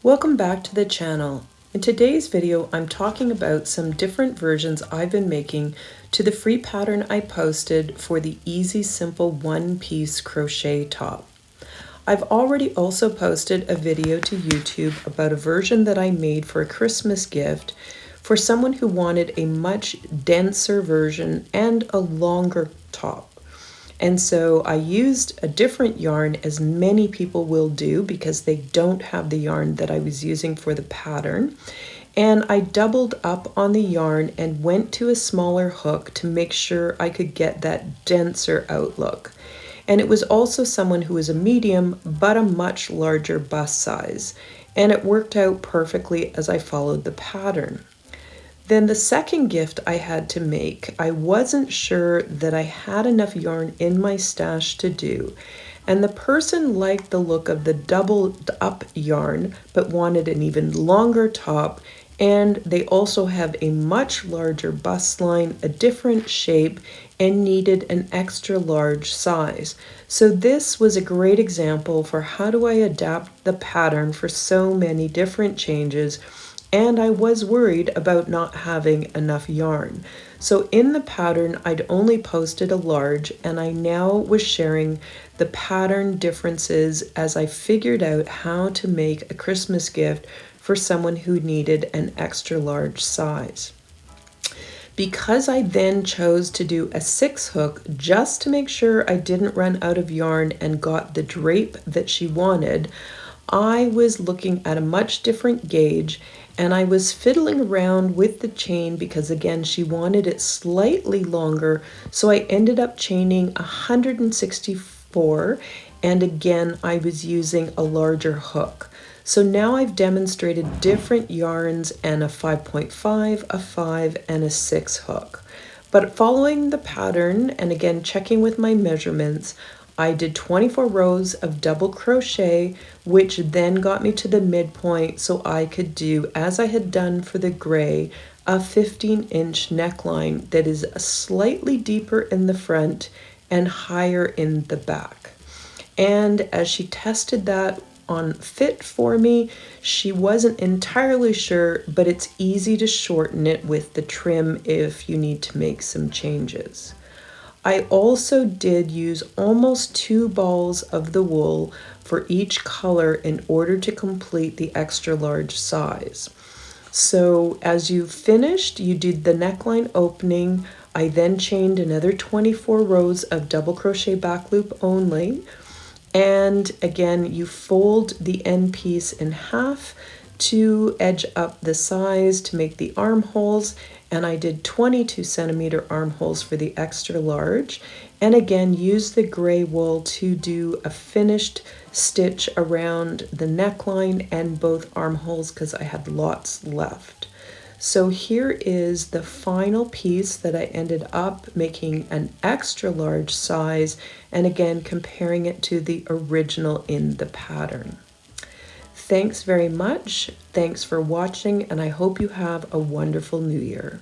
Welcome back to the channel. In today's video, I'm talking about some different versions I've been making to the free pattern I posted for the easy, simple one-piece crochet top. I've already also posted a video to YouTube about a version that I made for a Christmas gift for someone who wanted a much denser version and a longer top. And so I used a different yarn, as many people will do because they don't have the yarn that I was using for the pattern. And I doubled up on the yarn and went to a smaller hook to make sure I could get that denser outlook. And it was also someone who was a medium, but a much larger bust size. And it worked out perfectly as I followed the pattern. Then the second gift I had to make, I wasn't sure that I had enough yarn in my stash to do. And the person liked the look of the doubled up yarn, but wanted an even longer top. And they also have a much larger bust line, a different shape, and needed an extra large size. So this was a great example for how do I adapt the pattern for so many different changes. And I was worried about not having enough yarn. So in the pattern, I'd only posted a large, and I now was sharing the pattern differences as I figured out how to make a Christmas gift for someone who needed an extra large size. Because I then chose to do a 6 hook just to make sure I didn't run out of yarn and got the drape that she wanted, I was looking at a much different gauge, and I was fiddling around with the chain because again she wanted it slightly longer, so I ended up chaining 164, and again I was using a larger hook. So now I've demonstrated different yarns and a 5.5, a 5, and a 6 hook. But following the pattern and again checking with my measurements, I did 24 rows of double crochet, which then got me to the midpoint so I could do, as I had done for the gray, a 15-inch neckline that is slightly deeper in the front and higher in the back. And as she tested that on fit for me, she wasn't entirely sure, but it's easy to shorten it with the trim if you need to make some changes. I also did use almost 2 balls of the wool for each color in order to complete the extra large size. So as you finished, you did the neckline opening. I then chained another 24 rows of double crochet back loop only. And again, you fold the end piece in half to edge up the size to make the armholes, and I did 22 centimeter armholes for the extra large, and again use the gray wool to do a finished stitch around the neckline and both armholes because I had lots left. So here is the final piece that I ended up making an extra large size, and again comparing it to the original in the pattern. Thanks very much. Thanks for watching, and I hope you have a wonderful new year.